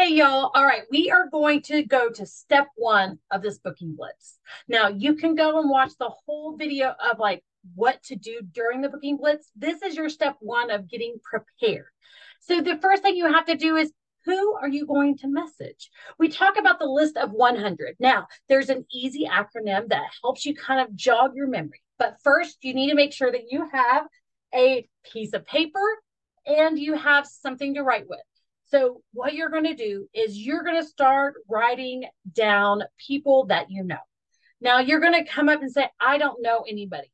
Hey, y'all. All right, we are going to go to step one of this booking blitz. Now, you can go and watch the whole video of like what to do during the booking blitz. This is your step one of getting prepared. So the first thing you have to do is who are you going to message? We talk about the list of 100. Now, there's an easy acronym that helps you kind of jog your memory. But first, you need to make sure that you have a piece of paper and you have something to write with. So what you're going to do is you're going to start writing down people that you know. Now you're going to come up and say, I don't know anybody.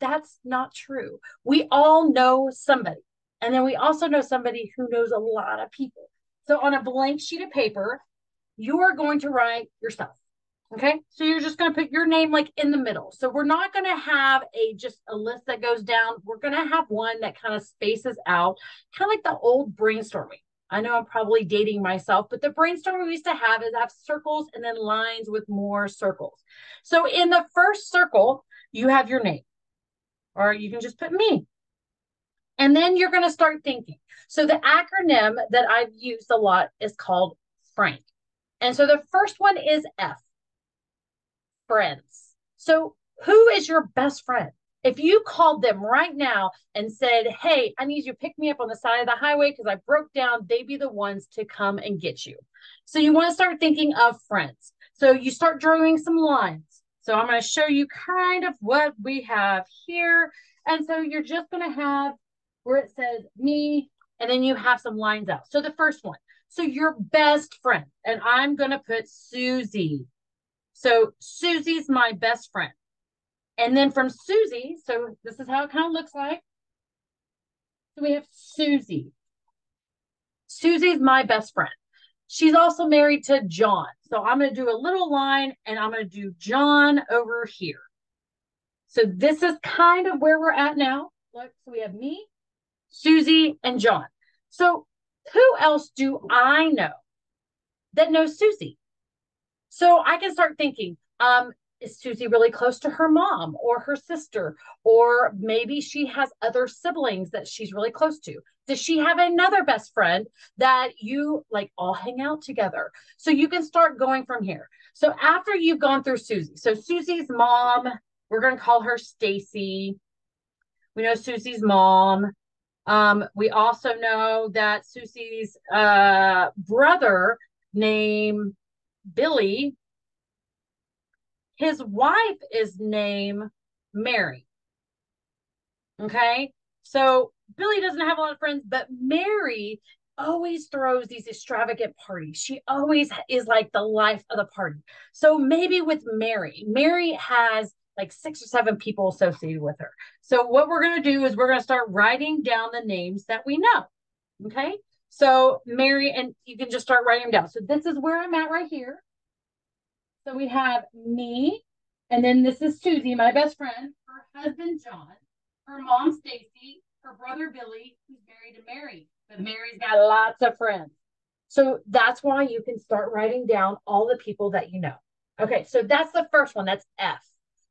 That's not true. We all know somebody. And then we also know somebody who knows a lot of people. So on a blank sheet of paper, you are going to write yourself. Okay. So you're just going to put your name like in the middle. So we're not going to have just a list that goes down. We're going to have one that kind of spaces out, kind of like the old brainstorming. I know I'm probably dating myself, but the brainstorming we used to have is have circles and then lines with more circles. So in the first circle, you have your name, or you can just put me. And then you're going to start thinking. So the acronym that I've used a lot is called F.R.A.N.K. And so the first one is F, friends. So who is your best friend? If you called them right now and said, hey, I need you to pick me up on the side of the highway because I broke down, they'd be the ones to come and get you. So you want to start thinking of friends. So you start drawing some lines. So I'm going to show you kind of what we have here. And so you're just going to have where it says me, and then you have some lines out. So the first one, so your best friend, and I'm going to put Susie. So Susie's my best friend. And then from Susie, so this is how it kind of looks like. So we have Susie. Susie's my best friend. She's also married to John. So I'm going to do a little line and I'm going to do John over here. So this is kind of where we're at now. Look, so we have me, Susie, and John. So who else do I know that knows Susie? So I can start thinking, is Susie really close to her mom or her sister? Or maybe she has other siblings that she's really close to. Does she have another best friend that you like all hang out together? So you can start going from here. So after you've gone through Susie, so Susie's mom, we're going to call her Stacy. We know Susie's mom. We also know that Susie's brother named Billy, his wife is named Mary. Okay. So Billy doesn't have a lot of friends, but Mary always throws these extravagant parties. She always is like the life of the party. So maybe with Mary has like 6 or 7 people associated with her. So what we're going to do is we're going to start writing down the names that we know. Okay. So Mary, and you can just start writing them down. So this is where I'm at right here. So we have me, and then this is Susie, my best friend, her husband, John, her mom, Stacy, her brother, Billy, who's married to Mary. But Mary's got lots of friends. So that's why you can start writing down all the people that you know. Okay, so that's the first one. That's F.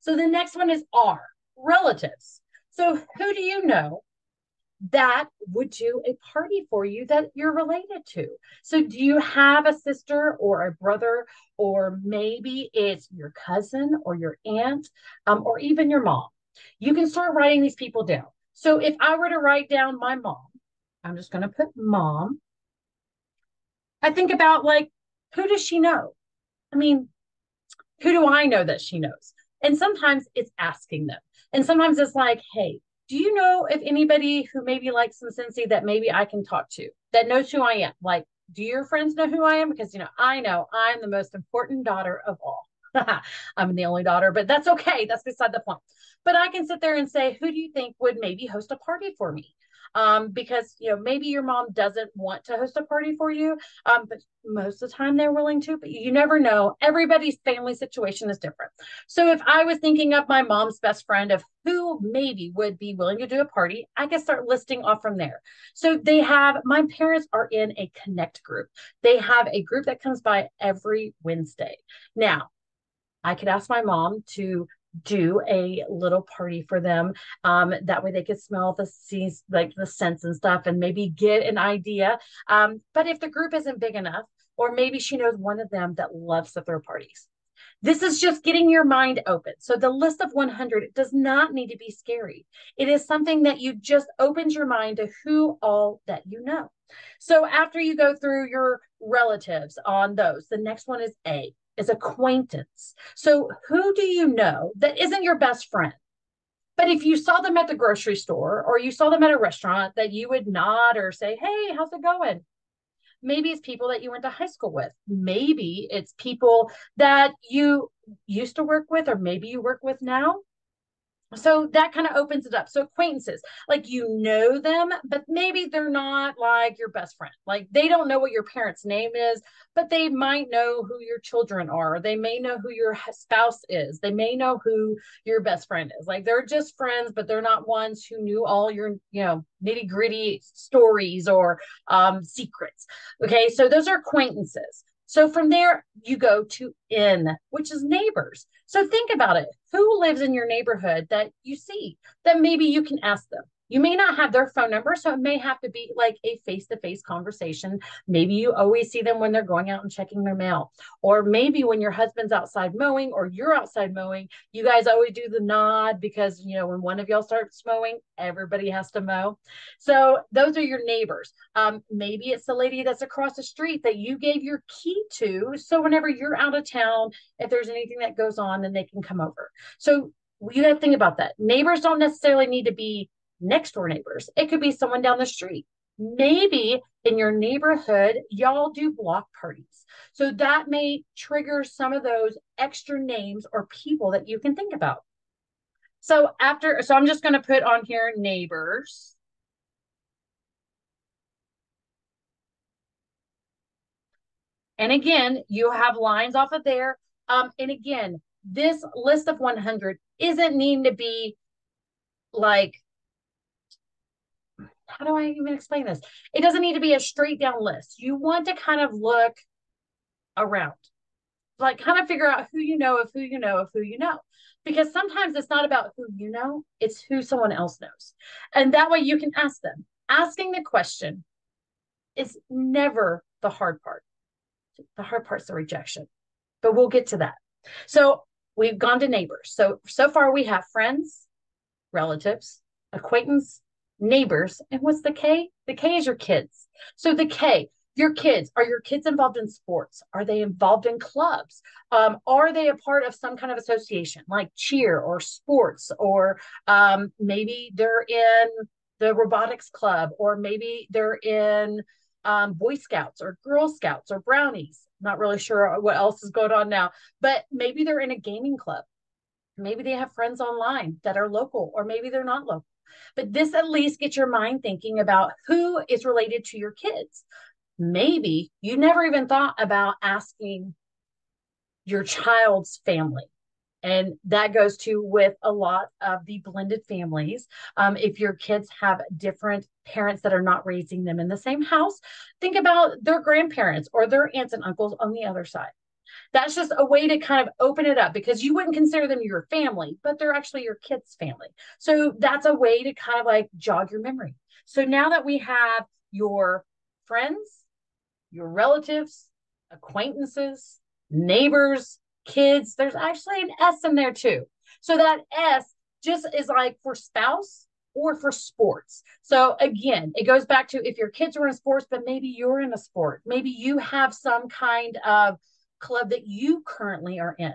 So the next one is R, relatives. So who do you know that would do a party for you that you're related to? So do you have a sister or a brother, or maybe it's your cousin or your aunt, or even your mom? You can start writing these people down. So if I were to write down my mom, I'm just going to put mom. I think about like, who does she know? I mean, who do I know that she knows? And sometimes it's asking them. And sometimes it's like, hey, do you know if anybody who maybe likes some Scentsy that maybe I can talk to that knows who I am? Like, do your friends know who I am? Because, I know I'm the most important daughter of all. I'm the only daughter, but that's okay. That's beside the point. But I can sit there and say, who do you think would maybe host a party for me? Because, maybe your mom doesn't want to host a party for you, but most of the time they're willing to, but you never know. Everybody's family situation is different. So if I was thinking of my mom's best friend of who maybe would be willing to do a party, I can start listing off from there. So my parents are in a connect group. They have a group that comes by every Wednesday. Now, I could ask my mom to do a little party for them. That way they could smell the scents and stuff and maybe get an idea. But if the group isn't big enough, or maybe she knows one of them that loves to throw parties. This is just getting your mind open. So the list of 100 does not need to be scary. It is something that you just opens your mind to who all that you know. So after you go through your relatives on those, the next one is A, is acquaintance. So who do you know that isn't your best friend? But if you saw them at the grocery store or you saw them at a restaurant, that you would nod or say, hey, how's it going? Maybe it's people that you went to high school with. Maybe it's people that you used to work with, or maybe you work with now. So that kind of opens it up. So acquaintances, like you know them, but maybe they're not like your best friend. Like they don't know what your parents' name is, but they might know who your children are. They may know who your spouse is. They may know who your best friend is. Like they're just friends, but they're not ones who knew all your, nitty gritty stories or secrets. Okay. So those are acquaintances. So from there, you go to N, which is neighbors. So think about it. Who lives in your neighborhood that you see that maybe you can ask them? You may not have their phone number, so it may have to be like a face-to-face conversation. Maybe you always see them when they're going out and checking their mail. Or maybe when your husband's outside mowing or you're outside mowing, you guys always do the nod because, when one of y'all starts mowing, everybody has to mow. So those are your neighbors. Maybe it's the lady that's across the street that you gave your key to. So whenever you're out of town, if there's anything that goes on, then they can come over. So you got to think about that. Neighbors don't necessarily need to be next door neighbors. It could be someone down the street. Maybe in your neighborhood, y'all do block parties. So that may trigger some of those extra names or people that you can think about. So I'm just going to put on here neighbors. And again, you have lines off of there. And again, this list of 100 isn't needing to be like, how do I even explain this? It doesn't need to be a straight down list. You want to kind of look around, like kind of figure out who you know of who you know of who you know. Because sometimes it's not about who you know, it's who someone else knows. And that way you can ask them. Asking the question is never the hard part. The hard part's the rejection, but we'll get to that. So we've gone to neighbors. So far we have friends, relatives, acquaintance, neighbors. And what's the K? The K is your kids. So the K, your kids, are your kids involved in sports? Are they involved in clubs? Are they a part of some kind of association like cheer or sports? Or maybe they're in the robotics club, or maybe they're in Boy Scouts or Girl Scouts or Brownies. Not really sure what else is going on now, but maybe they're in a gaming club. Maybe they have friends online that are local, or maybe they're not local. But this at least gets your mind thinking about who is related to your kids. Maybe you never even thought about asking your child's family. And that goes to with a lot of the blended families. If your kids have different parents that are not raising them in the same house, think about their grandparents or their aunts and uncles on the other side. That's just a way to kind of open it up, because you wouldn't consider them your family, but they're actually your kids' family. So that's a way to kind of like jog your memory. So now that we have your friends, your relatives, acquaintances, neighbors, kids, there's actually an S in there too. So that S just is like for spouse or for sports. So again, it goes back to if your kids are in sports, but maybe you're in a sport. Maybe you have some kind of club that you currently are in.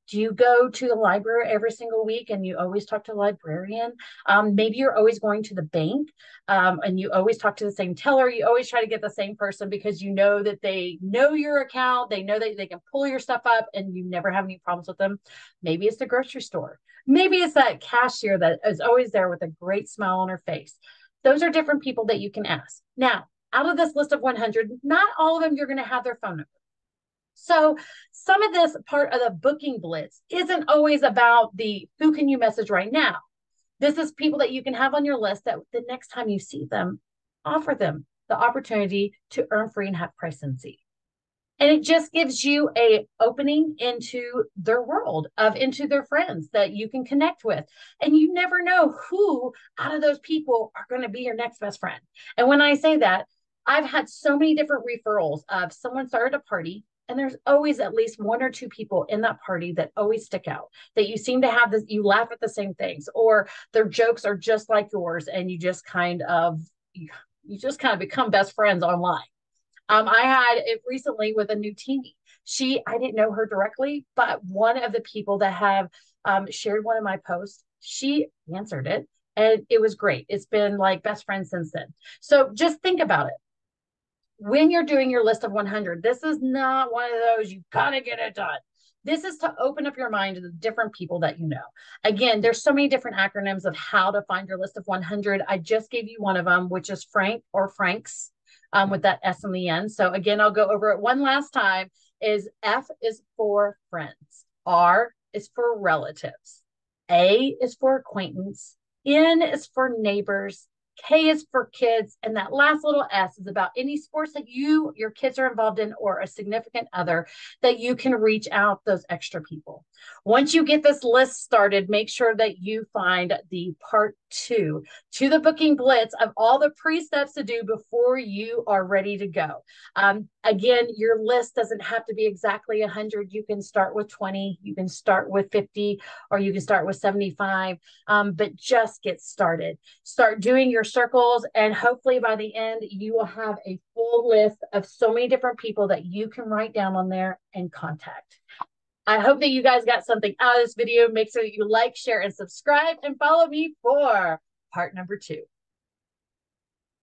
Do you go to the library every single week and you always talk to the librarian? Maybe you're always going to the bank and you always talk to the same teller. You always try to get the same person because you know that they know your account. They know that they can pull your stuff up and you never have any problems with them. Maybe it's the grocery store. Maybe it's that cashier that is always there with a great smile on her face. Those are different people that you can ask. Now, out of this list of 100, not all of them you're going to have their phone number. So some of this part of the booking blitz isn't always about the who can you message right now. This is people that you can have on your list that the next time you see them, offer them the opportunity to earn free and have price Scentsy. And it just gives you a opening into their world, into their friends that you can connect with. And you never know who out of those people are going to be your next best friend. And when I say that, I've had so many different referrals of someone started a party, and there's always at least one or two people in that party that always stick out, that you seem to have this, you laugh at the same things, or their jokes are just like yours, and you just kind of become best friends online. I had it recently with a new teenie. I didn't know her directly, but one of the people that have shared one of my posts, she answered it, and it was great. It's been like best friends since then. So just think about it when you're doing your list of 100. This is not one of those, you gotta get it done. This is to open up your mind to the different people that you know. Again, there's so many different acronyms of how to find your list of 100. I just gave you one of them, which is Frank or Frank's, with that S in the end. So again, I'll go over it one last time. Is F is for friends. R is for relatives. A is for acquaintance. N is for neighbors. K is for kids. And that last little S is about any sports that your kids are involved in, or a significant other that you can reach out those extra people. Once you get this list started, make sure that you find the part 2 to the booking blitz of all the pre-steps to do before you are ready to go. Again, your list doesn't have to be exactly 100. You can start with 20, you can start with 50, or you can start with 75, but just get started. Start doing your circles, and hopefully by the end, you will have a full list of so many different people that you can write down on there and contact. I hope that you guys got something out of this video. Make sure that you like, share, and subscribe, and follow me for part number 2.